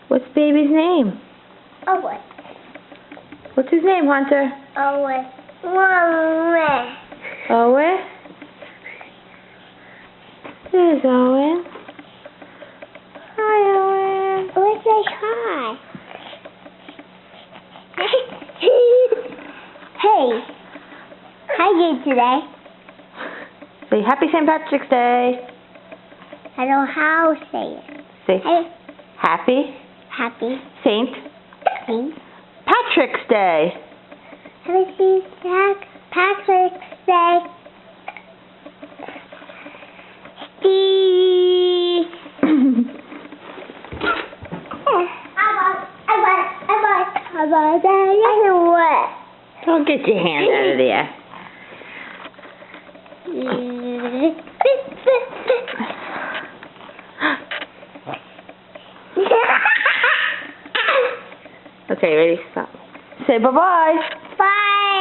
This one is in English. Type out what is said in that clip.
What's baby's name? Owen. What's his name, Hunter? Owen. Owen. Owen? There's Owen. Hi, Owen. Owen, say hi. Hey. How are you today? Say Happy St. Patrick's Day. I don't know how to say it. Say Hey. Happy Happy St. Patrick's Day. Happy St. Patrick's Day. Steve. Don't get your hand out of there. Okay, ready? Stop. Say bye-bye. Bye.